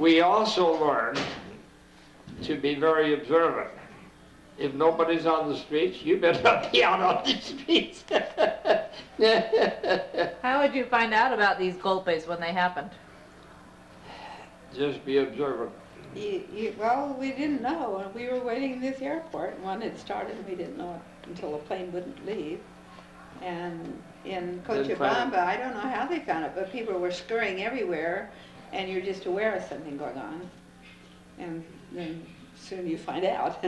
We also learned to be very observant. If nobody's on the streets, you better not be out on the streets. How would you find out about these golpes when they happened? Just be observant. Well, we didn't know. We were waiting in this airport when it started. We didn't know it until the plane wouldn't leave. And in Cochabamba, I don't know how they found it, but people were scurrying everywhere, and you're just aware of something going on. And then soon you find out.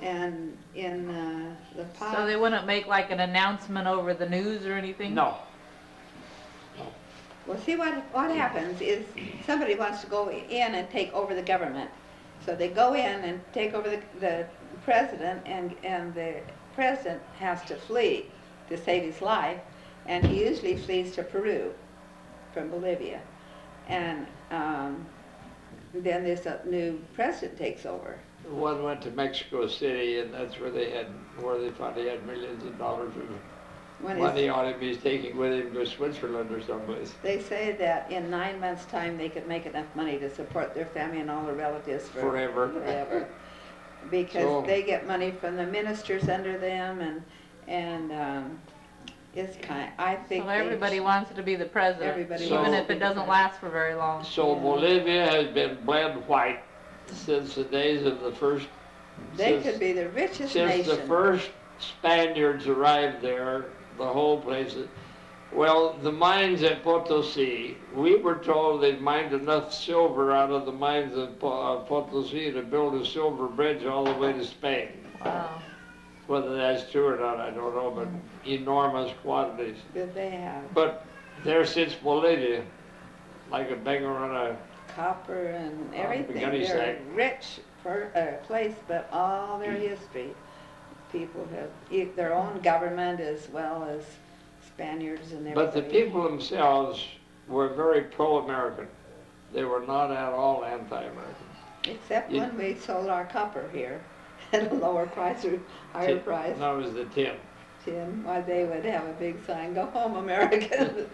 And in the Foss. So they wouldn't make like an announcement over the news or anything? No. Well, see what happens is somebody wants to go in and take over the government. So they go in and take over the president, and the president has to flee to save his life, and he usually flees to Peru from Bolivia. And then this new president takes over. One went to Mexico City, and that's where they thought he had millions of dollars of money on him. He's taking with him to Switzerland or someplace. They say that in 9 months' time they could make enough money to support their family and all their relatives forever. Because they get money from the ministers under them, and it's I think. So everybody wants to be the president, even if it doesn't last for very long. So yeah. Bolivia has been bled white since the days of the first. They could be the richest nation. Since the first Spaniards arrived there, the whole place. Well, the mines at Potosi, we were told they'd mined enough silver out of the mines of Potosi to build a silver bridge all the way to Spain. Wow. Whether that's true or not, I don't know, but enormous quantities. That they have. But there sits Bolivia, like a beggar on a copper and everything. They're a rich place, but all their history. People have their own government as well as Spaniards and everything. But the people themselves were very pro-American. They were not at all anti-American. Except when we sold our copper here at a lower price or higher price. That was the tin. Tin. Why they would have a big sign, "Go home, American."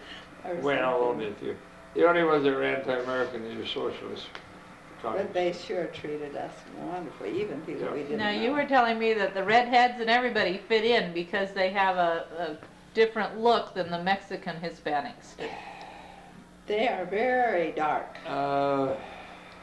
Well, only a few. The only ones that were anti-American were socialists. But they sure treated us wonderfully, even people we didn't know. Now, you were telling me that the redheads and everybody fit in because they have a different look than the Mexican Hispanics. They are very dark.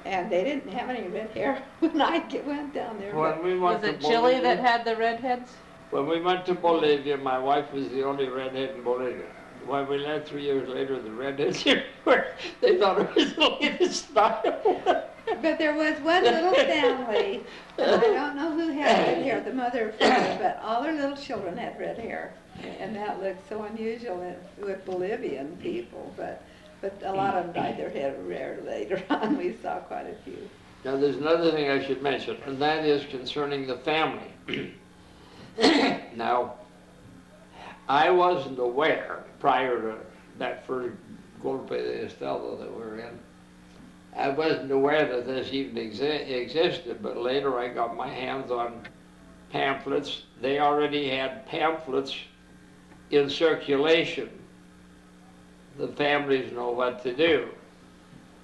And they didn't have any red hair when I went down there. Was it Chile that had the redheads? When we went to Bolivia, my wife was the only redhead in Bolivia. When we left 3 years later, the redheads everywhere. They thought it was the latest style. But there was one little family, and I don't know who had red hair, the mother or father, but all their little children had red hair. And that looked so unusual with Bolivian people, but a lot of them dyed their hair red later on. We saw quite a few. Now there's another thing I should mention, and that is concerning the family. Now, I wasn't aware, prior to that first Golpe de Estado that we're in, I wasn't aware that this even existed, but later I got my hands on pamphlets. They already had pamphlets in circulation. The families know what to do.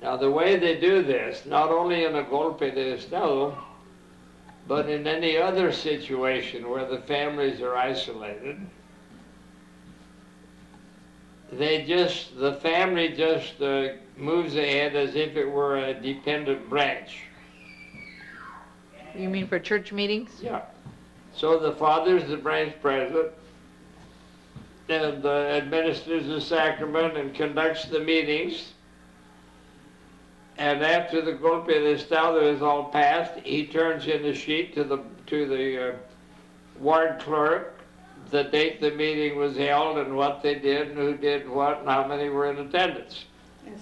Now the way they do this, not only in a Golpe de Estado, but in any other situation where the families are isolated, the family just moves ahead as if it were a dependent branch. You mean for church meetings? Yeah. So the father's the branch president and administers the sacrament and conducts the meetings. And after the Golpe de Estado is all passed, he turns in a sheet to the ward clerk, the date the meeting was held and what they did and who did what and how many were in attendance.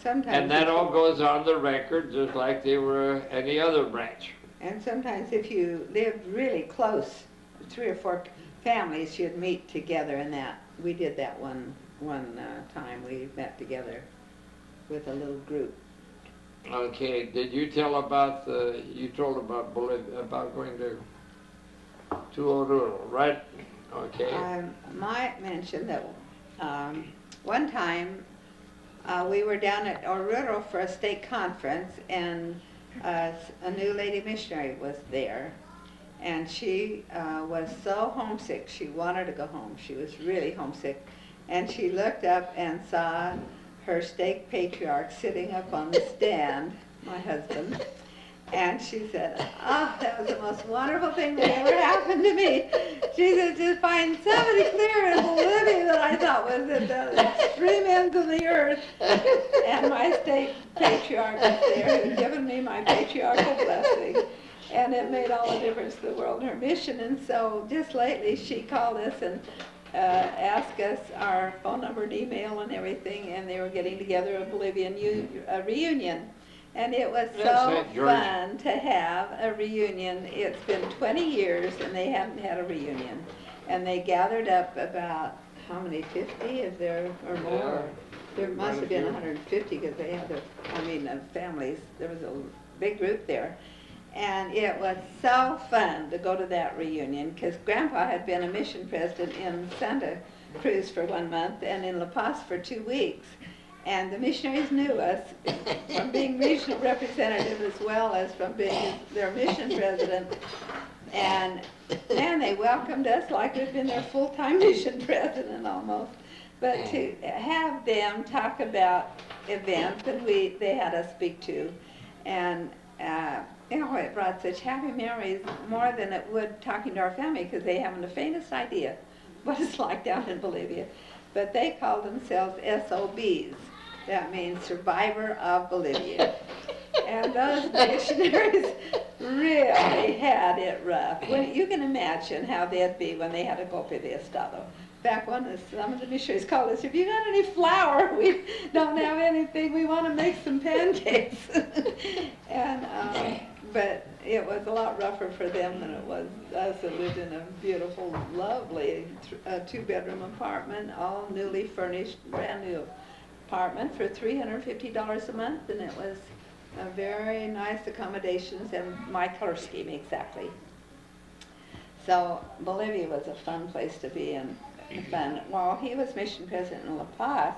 And that all goes on the record just like they were any other branch. And sometimes if you lived really close, 3 or 4 families you'd meet together in that. We did that one time. We met together with a little group. Okay, did you tell about you told about Bolivia, about going to Oruro, right? Okay. I might mention that one time We were down at Oruro for a stake conference, and a new lady missionary was there. And she was so homesick, she wanted to go home. She was really homesick. And she looked up and saw her stake patriarch sitting up on the stand, my husband. And she said, oh, that was the most wonderful thing that ever happened to me. She said, to find somebody clear in Bolivia that I thought was at the extreme ends of the earth. And my stake patriarch was there who had given me my patriarchal blessing. And it made all the difference to the world in her mission. And so just lately she called us and asked us our phone number and email and everything, and they were getting together a Bolivian reunion. And it was so fun to have a reunion. It's been 20 years and they haven't had a reunion. And they gathered up about, how many, 50 is there or more? There must have been 150 because they had families. There was a big group there. And it was so fun to go to that reunion because Grandpa had been a mission president in Santa Cruz for 1 month and in La Paz for 2 weeks. And the missionaries knew us from being regional representative as well as from being their mission president. And man, they welcomed us like we'd been their full-time mission president almost. But to have them talk about events that they had us speak to, and it brought such happy memories, more than it would talking to our family, because they haven't the faintest idea what it's like down in Bolivia. But they called themselves SOBs. That means Survivor of Bolivia. And those missionaries really had it rough. Well, you can imagine how they'd be when they had a golpe de estado. Back when some of the missionaries called us, "Have you got any flour? We don't have anything. We want to make some pancakes." And but it was a lot rougher for them than it was us that lived in a beautiful, lovely 2-bedroom apartment, all newly furnished, brand new apartment for $350 a month, and it was a very nice accommodations and my color scheme exactly. So Bolivia was a fun place to be in. Fun. While he was mission president in La Paz,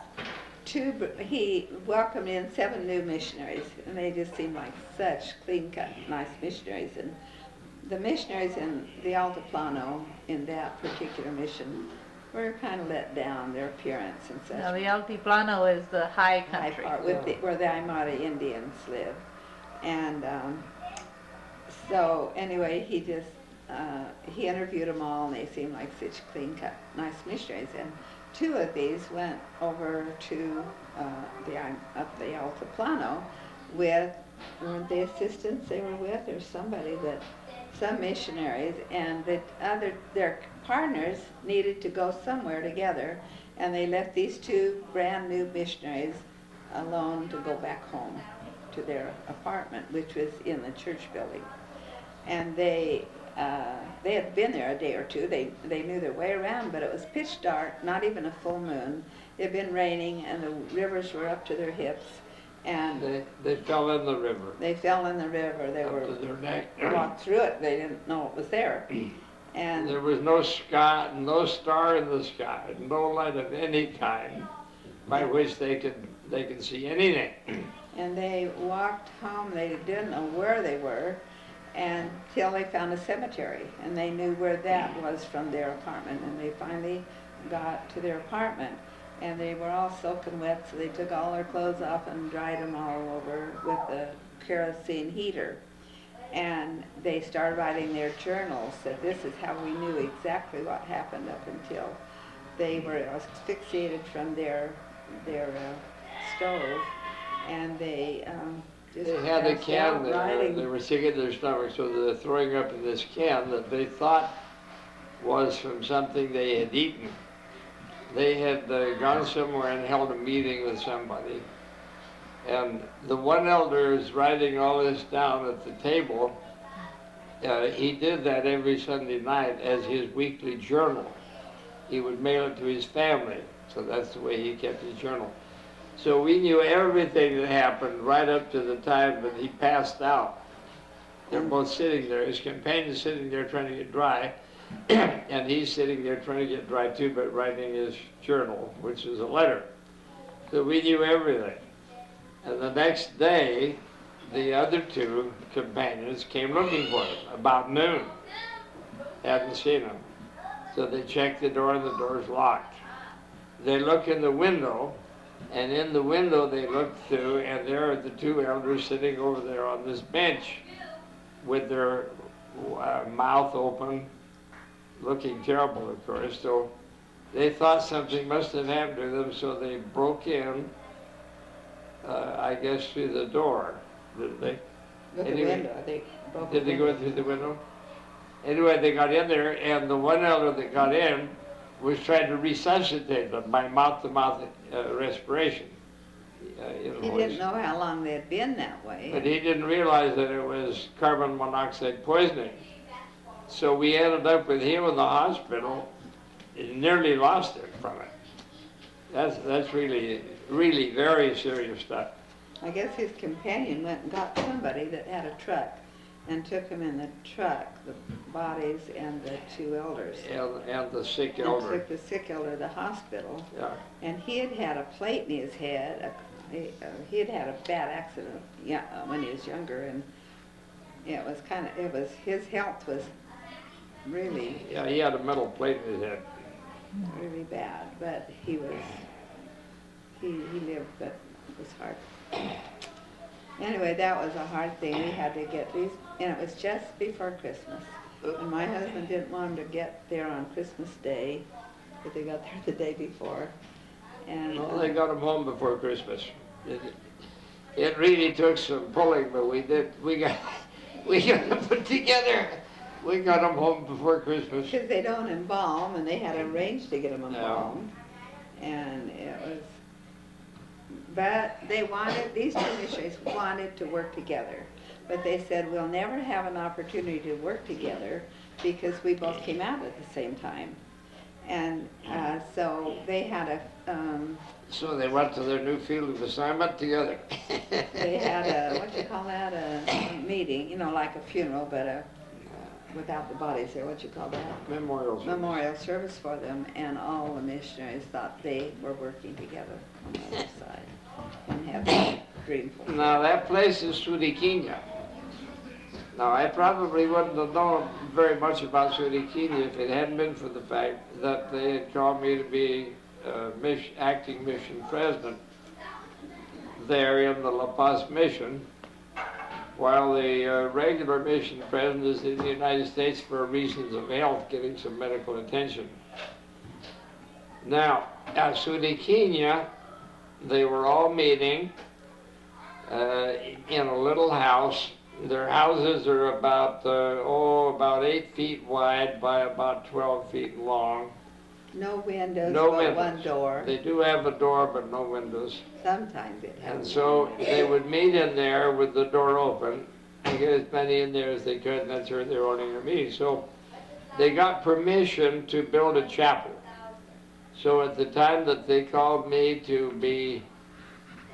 he welcomed in 7 new missionaries, and they just seemed like such clean-cut, nice missionaries. And the missionaries in the Altiplano in that particular mission were kind of let down, their appearance and such. Now, the Altiplano is the high High country. part, where the Aymara Indians live. And so anyway, he interviewed them all, and they seemed like such clean-cut, nice missionaries. And 2 of these went over to up the Altiplano with the assistants they were with, or some missionaries, and their partners needed to go somewhere together, and they left these 2 brand new missionaries alone to go back home to their apartment, which was in the church building. And they had been there a day or 2. They knew their way around, but it was pitch dark, not even a full moon. It had been raining, and the rivers were up to their hips. And they fell in the river. They fell in the river. They Up to their neck. walked through it. They didn't know it was there. And there was no sky, no star in the sky, no light of any kind by which they could see anything. And they walked home. They didn't know where they were until they found a cemetery, and they knew where that was from their apartment. And they finally got to their apartment, and they were all soaking wet, so they took all their clothes off and dried them all over with a kerosene heater. And they started writing their journals that this is how we knew exactly what happened up until they were asphyxiated from their stove, and they had a can there. They They were sick in their stomach, so they're throwing up in this can that they thought was from something they had eaten. They had gone somewhere and held a meeting with somebody, and the one elder is writing all this down at the table. He did that every Sunday night as his weekly journal. He would mail it to his family, so that's the way he kept his journal. So we knew everything that happened right up to the time that he passed out. They're both sitting there. His companion's sitting there trying to get dry, and he's sitting there trying to get dry too, but writing his journal, which is a letter. So we knew everything. And the next day, the other two companions came looking for him about noon. Hadn't seen him. So they checked the door and the door's locked. They look in the window, and in the window they look through, and there are the two elders sitting over there on this bench with their mouth open, looking terrible, of course. So they thought something must have happened to them, so they broke in, I guess, through the door, didn't they? With the Anyway, window, they broke Did the they go window. through the window? Anyway, they got in there, and the one elder that got in was trying to resuscitate them by mouth-to-mouth respiration. He didn't know how long they'd been that way. But he didn't realize that it was carbon monoxide poisoning. So we ended up with him in the hospital. He nearly lost it from it. That's really, really very serious stuff. I guess his companion went and got somebody that had a truck and took him in the truck, the bodies and the two elders. And the sick And elder. took the sick elder to the hospital. Yeah. And he had had a plate in his head. He had had a bad accident when he was younger, and his health was really, Yeah, he had a metal plate in his head. really bad. But he lived, but it was hard. Anyway, that was a hard thing. We had to get these, and it was just before Christmas. And my husband didn't want them to get there on Christmas Day, but they got there the day before. And Well, they got him home before Christmas. It really took some pulling, but we got them put together. We got them home before Christmas. because they don't embalm, and they had arranged to get them No. embalmed. And it was, but these two missionaries wanted to work together. But they said, we'll never have an opportunity to work together because we both came out at the same time. And so they had So they went to their new field of assignment together. they had a, what do you call that, a meeting, like a funeral, but without the bodies there, what you call that? Memorial service. Memorial service for them, and all the missionaries thought they were working together on the other side and had a dream fulfilled. Now that place is Suriquinha. Now I probably wouldn't have known very much about Suriquinha if it hadn't been for the fact that they had called me to be acting mission president there in the La Paz mission, while the regular mission president is in the United States for reasons of health, getting some medical attention. Now, at Suriquinha, they were all meeting in a little house. Their houses are about 8 feet wide by about 12 feet long. No windows, No but windows. one door. They do have a door, but no windows. Sometimes it has. And so they would meet in there with the door open and get as many in there as they could, and that's where they were holding their meeting. So they got permission to build a chapel. So at the time that they called me to be,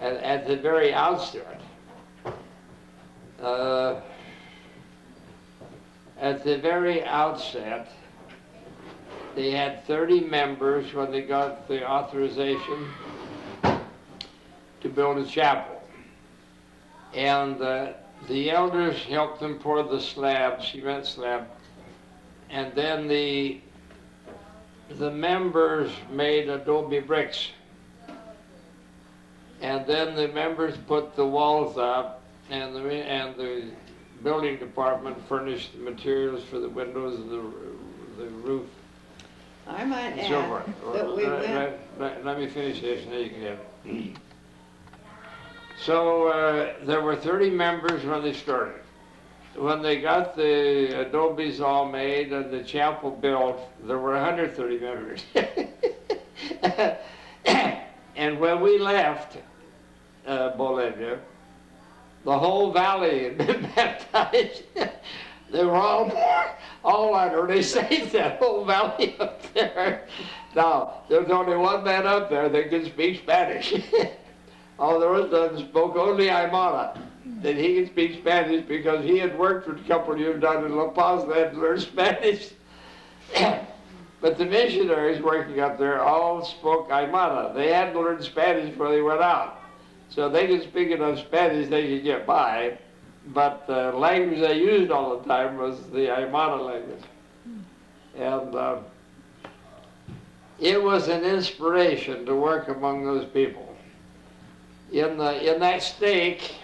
at the very outset, they had 30 members when they got the authorization to build a chapel. And the elders helped them pour the slab, cement slab, and then the members made adobe bricks. And then the members put the walls up, and the building department furnished the materials for the windows and the roof. I might And so add forth. that we went, Let me finish this, and then you can have it. So there were 30 members when they started. When they got the adobes all made and the chapel built, there were 130 members. And when we left Bolivia, the whole valley had been baptized. They were all on early saints, that whole valley up there. Now, there's only one man up there that can speak Spanish. All the rest of them spoke only Aymara. That he could speak Spanish because he had worked for a couple of years down in La Paz. They had learned Spanish. But the missionaries working up there all spoke Aymara. They had to learn Spanish before they went out. So they could speak enough Spanish they could get by, but the language they used all the time was the Aymara language. And it was an inspiration to work among those people. In that stake,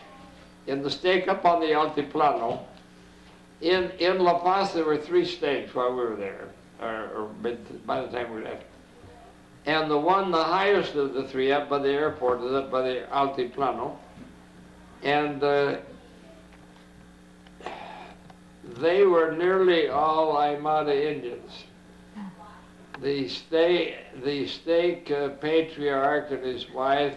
in the stake up on the Altiplano, in La Paz there were 3 stakes while we were there, or by the time we left. And the highest of the 3 up by the airport is up by the Altiplano. And they were nearly all Aymara Indians. The stake patriarch and his wife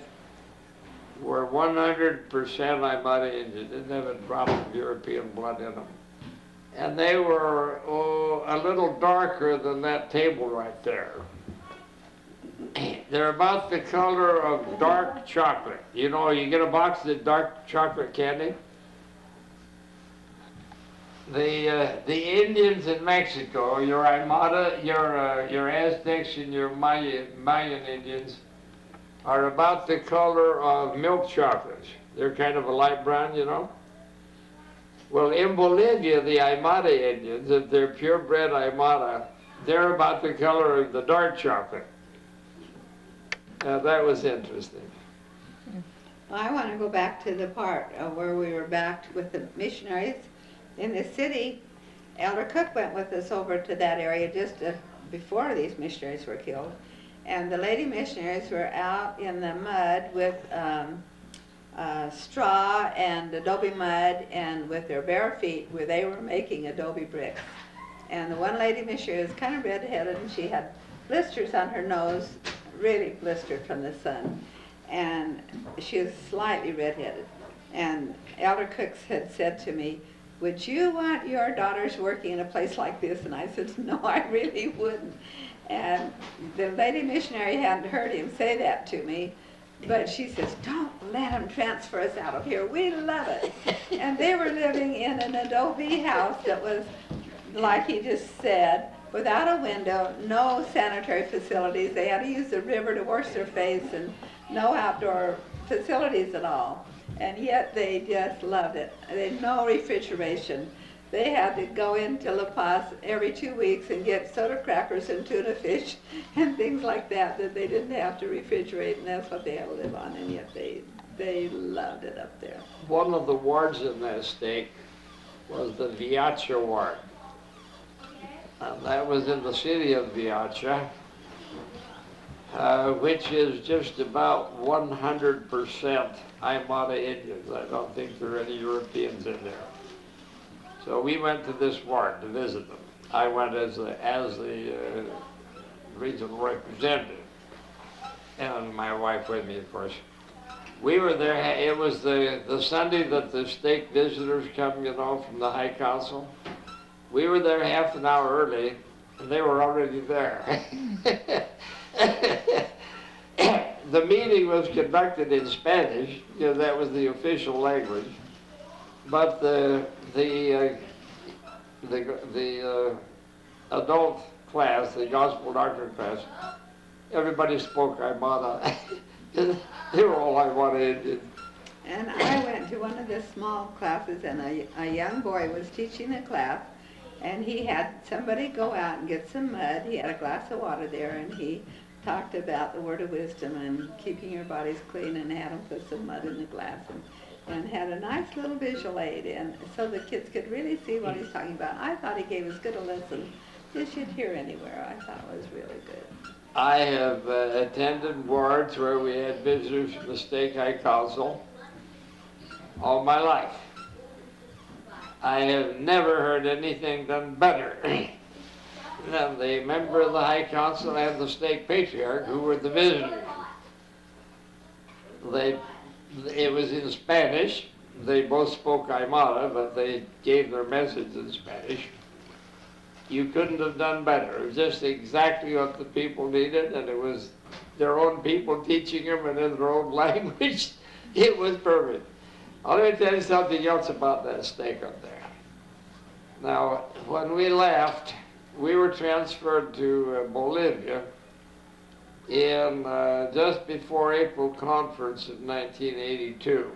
were 100% Aymara Indian. They didn't have a drop of European blood in them. And they were a little darker than that table right there. They're about the color of dark chocolate. You know, you get a box of dark chocolate candy. The Indians in Mexico, your Aymara, your Aztecs and your Mayan Indians, are about the color of milk chocolates. They're kind of a light brown, you know. Well, in Bolivia, the Aymara Indians, if they're purebred Aymara, they're about the color of the dark chocolate. That was interesting. I want to go back to the part where we were back with the missionaries in the city. Elder Cook went with us over to that area just before these missionaries were killed. And the lady missionaries were out in the mud with straw and adobe mud, and with their bare feet where they were making adobe bricks. And the one lady missionary was kind of red-headed, and she had blisters on her nose, really blistered from the sun. And she was slightly red-headed. And Elder Cooks had said to me, "Would you want your daughters working in a place like this?" And I said, "No, I really wouldn't." And the lady missionary hadn't heard him say that to me, but she says, "Don't let them transfer us out of here. We love it." And they were living in an adobe house that was, like he just said, without a window, no sanitary facilities. They had to use the river to wash their face, and no outdoor facilities at all. And yet they just loved it. They had no refrigeration. They had to go into La Paz every 2 weeks and get soda crackers and tuna fish and things like that they didn't have to refrigerate, and that's what they had to live on, and yet they loved it up there. One of the wards in that stake was the Viacha ward. And that was in the city of Viacha, which is just about 100% Aymara Indians. I don't think there are any Europeans in there. So we went to this ward to visit them. I went as the regional representative, and my wife with me, of course. We were there. It was the Sunday that the stake visitors come, you know, from the High Council. We were there half an hour early, and they were already there. The meeting was conducted in Spanish, because that was the official language. But the adult class, the gospel doctrine class, everybody spoke Aymara. They were all Aymara Indians. And I went to one of the small classes, and a young boy was teaching the class, and he had somebody go out and get some mud. He had a glass of water there, and he talked about the word of wisdom and keeping your bodies clean, and had them put some mud in the glass, and had a nice little visual aid, and so the kids could really see what he's talking about. I thought he gave as good a lesson as you'd hear anywhere. I thought it was really good. I have attended wards where we had visitors from the Stake High Council all my life. I have never heard anything done better than the member of the High Council and the Stake Patriarch, who were the visitors. It was in Spanish. They both spoke Aymara, but they gave their message in Spanish. You couldn't have done better. It was just exactly what the people needed, and it was their own people teaching them and in their own language. It was perfect. Let me tell you something else about that stake up there. Now, when we left, we were transferred to Bolivia in just before April conference of 1982.